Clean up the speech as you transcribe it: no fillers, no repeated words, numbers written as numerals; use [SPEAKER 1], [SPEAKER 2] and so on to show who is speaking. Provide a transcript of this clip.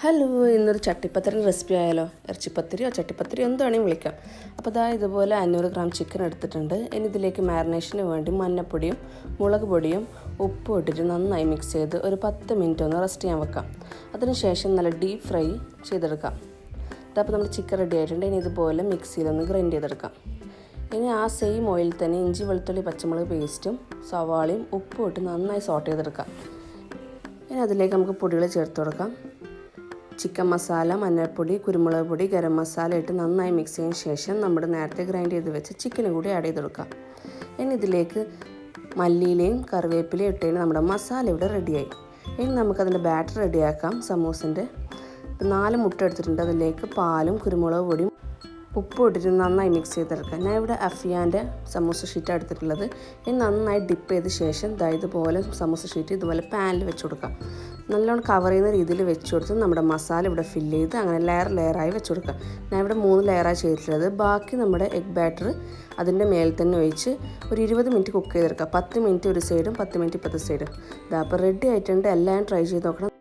[SPEAKER 1] Hello, ഇന്നൊരു chattipathiri recipe ആയാലോ? ഇറച്ചിപ്പത്തിരിയോ ചട്ടിപ്പത്തിരിയോ എന്ത് വേണമെങ്കിൽ വിളിക്കാം. അപ്പോൾ ഇതുപോലെ 500 ഗ്രാം ചിക്കൻ എടുത്തിട്ടുണ്ട്. ഇനി ഇതിലേക്ക് മാരിനേഷന് വേണ്ടി മഞ്ഞൾപ്പൊടിയും മുളക് പൊടിയും ഉപ്പും ഇട്ടിട്ട് നന്നായി മിക്സ് ചെയ്ത് ഒരു 10 മിനിറ്റ് ഒന്ന് റെസ്റ്റ് ചെയ്യാൻ വെക്കാം. അതിനുശേഷം നല്ല ഡീപ്പ് ഫ്രൈ ചെയ്തെടുക്കാം. അപ്പോൾ നമ്മുടെ ചിക്കൻ റെഡി ആയിട്ടുണ്ട്. ഇനി ഇതുപോലെ മിക്സിയിലൊന്ന് ഗ്രൈൻഡ് ചെയ്തെടുക്കാം. ഇനി ആ സെയിം ഓയിൽ തന്നെ ഇഞ്ചി വെളുത്തുള്ളി പച്ചമുളക് പേസ്റ്റും സവാളയും ഉപ്പും ഇട്ട് നന്നായി സോട്ട് ചെയ്തെടുക്കാം. ഇനി അതിലേക്ക് നമുക്ക് പൊടികൾ ചേർത്ത് കൊടുക്കാം. ചിക്കൻ മസാല, മഞ്ഞൾപ്പൊടി, കുരുമുളക് പൊടി, ഗരം മസാല ഇട്ട് നന്നായി മിക്സ് ചെയ്തതിന് ശേഷം നമ്മുടെ നേരത്തെ ഗ്രൈൻഡ് ചെയ്ത് വെച്ച് ചിക്കനും കൂടി ആഡ് ചെയ്ത് കൊടുക്കാം. ഇനി ഇതിലേക്ക് മല്ലിയിലയും കറിവേപ്പിലയും ഇട്ടതിന് നമ്മുടെ മസാല ഇവിടെ റെഡിയായി. ഇനി നമുക്കതിൻ്റെ ബാറ്റർ റെഡിയാക്കാം. സമൂസിൻ്റെ 4 മുട്ട എടുത്തിട്ടുണ്ട്. അതിലേക്ക് പാലും കുരുമുളക് പൊടിയും ഉപ്പും ഇട്ടിട്ട് നന്നായി മിക്സ് ചെയ്തെടുക്കാം. ഞാൻ ഇവിടെ അഫിയാൻ്റെ സമൂസ ഷീറ്റാണ് എടുത്തിട്ടുള്ളത്. ഇനി നന്നായി ഡിപ്പ് ചെയ്ത ശേഷം ഇതുപോലെ സമൂസ ഷീറ്റ് ഇതുപോലെ പാനിൽ വെച്ച് കൊടുക്കാം. നല്ലോണം കവർ ചെയ്യുന്ന രീതിയിൽ വെച്ച് കൊടുത്ത് നമ്മുടെ മസാല ഇവിടെ ഫില്ല് ചെയ്ത് അങ്ങനെ ലെയറായി വെച്ച് കൊടുക്കാം. ഞാൻ ഇവിടെ 3 ലെയറായി ചെയ്തിട്ടുള്ളത്. ബാക്കി നമ്മുടെ എഗ് ബാറ്റർ അതിൻ്റെ മേലെ തന്നെ ഒഴിച്ച് ഒരു 20 മിനിറ്റ് കുക്ക് ചെയ്തെടുക്കാം. 10 മിനിറ്റ് ഒരു സൈഡും 10 മിനിറ്റ് ഇപ്പുറത്തെ സൈഡും. അപ്പോൾ റെഡി ആയിട്ടുണ്ട്. എല്ലാം ട്രൈ ചെയ്ത് നോക്കണം.